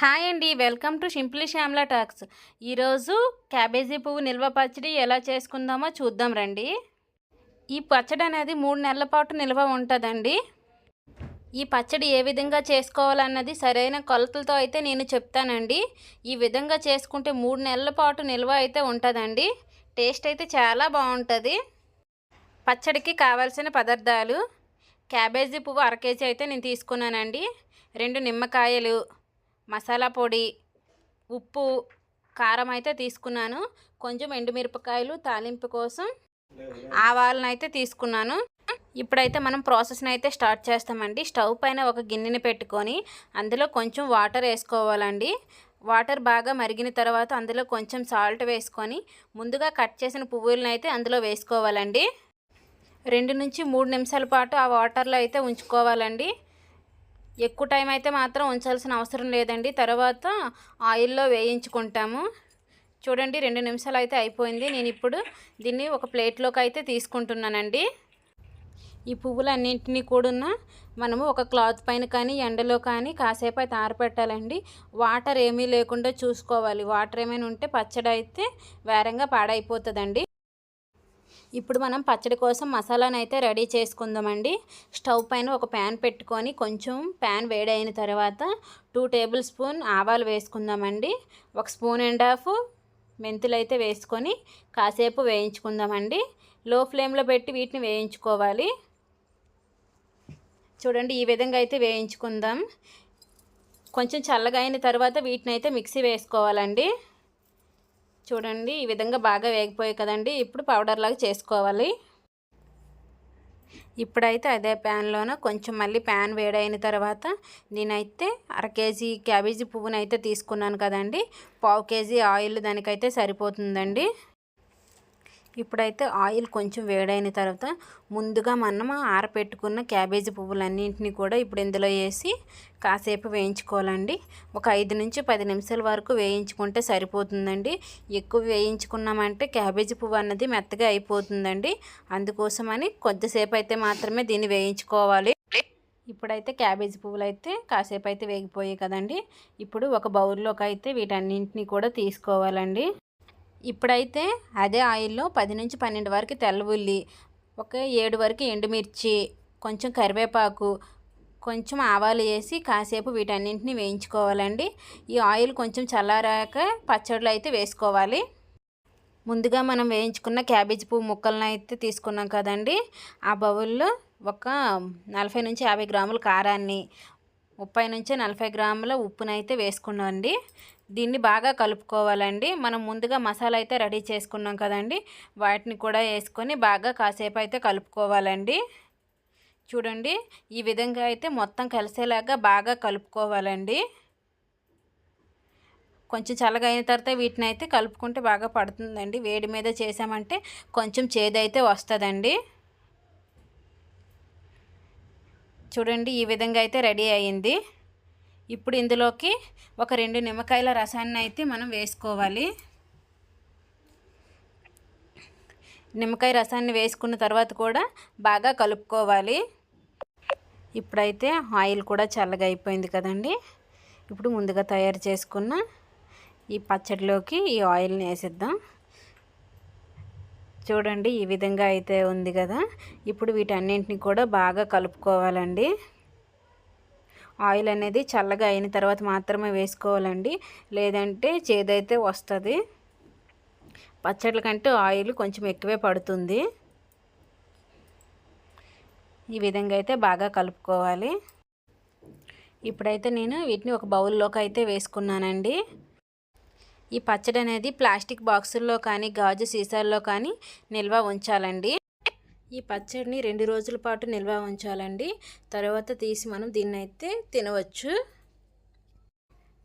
Hi అండి, welcome to simply Shyamla talks. ఈరోజు cabbage పువ్వు నిల్వ పచ్చడి ఎలా చేసుకుందామో చూద్దాం రండి. ఈ పచ్చడి అనేది 3 నెలల పాటు నిల్వ ఉంటుందండి. ఈ పచ్చడి ఏ విధంగా చేసుకోవాలన్నది సరైన కొలతలతో అయితే నేను చెప్తానండి. ఈ విధంగా చేసుకుంటే 3 నెలల పాటు నిల్వ అయితే ఉంటుందండి. టేస్ట్ అయితే చాలా బాగుంటుంది. పచ్చడికి కావాల్సిన పదార్థాలు: క్యాబేజీ పువ్వు 1/2 కేజీ అయితే నేను తీసుకున్నానండి. 2 నిమ్మకాయలు, మసాలా పొడి, ఉప్పు, కారం అయితే తీసుకున్నాను. కొంచెం ఎండుమిరపకాయలు తాలింపు కోసం, ఆవాలను అయితే తీసుకున్నాను. ఇప్పుడైతే మనం ప్రాసెస్ని అయితే స్టార్ట్ చేస్తామండి. స్టవ్ పైన ఒక గిన్నెని పెట్టుకొని అందులో కొంచెం వాటర్ వేసుకోవాలండి. వాటర్ బాగా మరిగిన తర్వాత అందులో కొంచెం సాల్ట్ వేసుకొని ముందుగా కట్ చేసిన పువ్వులను అయితే అందులో వేసుకోవాలండి. 2 నుంచి 3 నిమిషాల పాటు ఆ వాటర్లో అయితే ఉంచుకోవాలండి. ఎక్కువ టైం అయితే మాత్రం ఉంచాల్సిన అవసరం లేదండి. తర్వాత ఆయిల్లో వేయించుకుంటాము. చూడండి, 2 నిమిషాలు అయితే అయిపోయింది. నేను ఇప్పుడు దీన్ని ఒక ప్లేట్లోకి అయితే తీసుకుంటున్నానండి. ఈ పువ్వులన్నింటినీ కూడా మనము ఒక క్లాత్ పైన కానీ ఎండలో కానీ కాసేపు అయితే ఆరబెట్టాలండి. వాటర్ ఏమీ లేకుండా చూసుకోవాలి. వాటర్ ఏమైనా ఉంటే పచ్చడి అయితే వేరంగా పాడైపోతుందండి. ఇప్పుడు మనం పచ్చడి కోసం మసాలాను అయితే రెడీ చేసుకుందామండి. స్టవ్ పైన ఒక ప్యాన్ పెట్టుకొని కొంచెం ప్యాన్ వేడైన తర్వాత 2 టేబుల్ స్పూన్ ఆవాలు వేసుకుందామండి. 1.5 స్పూన్ మెంతులు అయితే వేసుకొని కాసేపు వేయించుకుందామండి. లో ఫ్లేమ్లో పెట్టి వీటిని వేయించుకోవాలి. చూడండి, ఈ విధంగా అయితే వేయించుకుందాం. కొంచెం చల్లగా అయిన తర్వాత వీటిని అయితే మిక్సీ వేసుకోవాలండి. చూడండి, ఈ విధంగా బాగా వేగిపోయాయి కదండి. ఇప్పుడు పౌడర్ లాగా చేసుకోవాలి. ఇప్పుడైతే అదే ప్యాన్లోన కొంచెం మళ్ళీ ప్యాన్ వేడైన తర్వాత నేనైతే 1/2 కేజీ క్యాబేజీ పువ్వునైతే తీసుకున్నాను కదండి. 1/2 కేజీ ఆయిల్ దానికైతే సరిపోతుందండి. ఇప్పుడైతే ఆయిల్ కొంచెం వేడైన తర్వాత ముందుగా మనం ఆరపెట్టుకున్న క్యాబేజీ పువ్వులన్నింటినీ కూడా ఇప్పుడు ఇందులో వేసి కాసేపు వేయించుకోవాలండి. ఒక 5 నుంచి 10 నిమిషాల వరకు వేయించుకుంటే సరిపోతుందండి. ఎక్కువ వేయించుకున్నామంటే క్యాబేజీ పువ్వు అన్నది మెత్తగా అయిపోతుందండి. అందుకోసమని కొద్దిసేపు అయితే మాత్రమే దీన్ని వేయించుకోవాలి. ఇప్పుడైతే క్యాబేజీ పువ్వులు అయితే కాసేపు అయితే వేగిపోయాయి కదండి. ఇప్పుడు ఒక బౌల్లోకి అయితే వీటన్నింటినీ కూడా తీసుకోవాలండి. ఇప్పుడైతే అదే ఆయిల్లో 10 నుంచి 12 వరకు తెల్ల ఉల్లి, ఒక 7 వరకు ఎండుమిర్చి, కొంచెం కరివేపాకు, కొంచెం ఆవాలు వేసి కాసేపు వీటన్నింటినీ వేయించుకోవాలండి. ఈ ఆయిల్ కొంచెం చల్లారాక పచ్చడిలో అయితే వేసుకోవాలి. ముందుగా మనం వేయించుకున్న క్యాబేజీ పువ్వు ముక్కలను అయితే తీసుకున్నాం కదండి. ఆ బౌల్లో ఒక 40 నుంచి 50 గ్రాముల కారాన్ని, 30 నుంచి 40 గ్రాముల ఉప్పునైతే వేసుకున్నామండి. దీన్ని బాగా కలుపుకోవాలండి. మనం ముందుగా మసాలా అయితే రెడీ చేసుకున్నాం కదండి, వాటిని కూడా వేసుకొని బాగా కాసేపు అయితే కలుపుకోవాలండి. చూడండి, ఈ విధంగా అయితే మొత్తం కలిసేలాగా బాగా కలుపుకోవాలండి. కొంచెం చల్లగా అయిన తర్వాత వీటిని అయితే కలుపుకుంటే బాగా పడుతుందండి. వేడి మీద చేసామంటే కొంచెం చేదైతే వస్తుందండి. చూడండి, ఈ విధంగా అయితే రెడీ అయ్యింది. ఇప్పుడు ఇందులోకి ఒక 2 నిమ్మకాయల రసాన్ని అయితే మనం వేసుకోవాలి. నిమ్మకాయ రసాన్ని వేసుకున్న తర్వాత కూడా బాగా కలుపుకోవాలి. ఇప్పుడైతే ఆయిల్ కూడా చల్లగా అయిపోయింది కదండి. ఇప్పుడు ముందుగా తయారు చేసుకున్న ఈ పచ్చడిలోకి ఈ ఆయిల్ని వేసేద్దాం. చూడండి, ఈ విధంగా అయితే ఉంది కదా. ఇప్పుడు వీటన్నింటిని కూడా బాగా కలుపుకోవాలండి. ఆయిల్ అనేది చల్లగా అయిన తర్వాత మాత్రమే వేసుకోవాలండి, లేదంటే చేదైతే వస్తుంది. పచ్చళ్ళ కంటే ఆయిల్ కొంచెం ఎక్కువే పడుతుంది. ఈ విధంగా అయితే బాగా కలుపుకోవాలి. ఇప్పుడైతే నేను వీటిని ఒక బౌల్లోకి అయితే వేసుకున్నానండి. ఈ పచ్చడి అనేది ప్లాస్టిక్ బాక్సుల్లో కానీ గాజు సీసాల్లో కానీ నిల్వ ఉంచాలండి. ఈ పచ్చడిని 2 రోజుల పాటు నిల్వ ఉంచాలండి. తర్వాత తీసి మనం దీన్ని అయితే తినవచ్చు.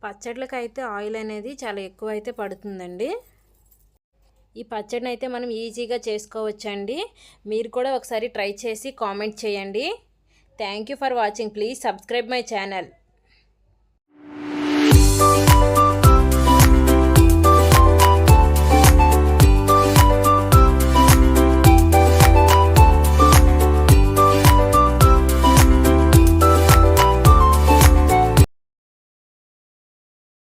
పచ్చళ్ళకి అయితే ఆయిల్ అనేది చాలా ఎక్కువ అయితే పడుతుందండి. ఈ పచ్చడిని అయితే మనం ఈజీగా చేసుకోవచ్చండి. మీరు కూడా ఒకసారి ట్రై చేసి కామెంట్ చేయండి. Thank you for watching. Please subscribe my channel.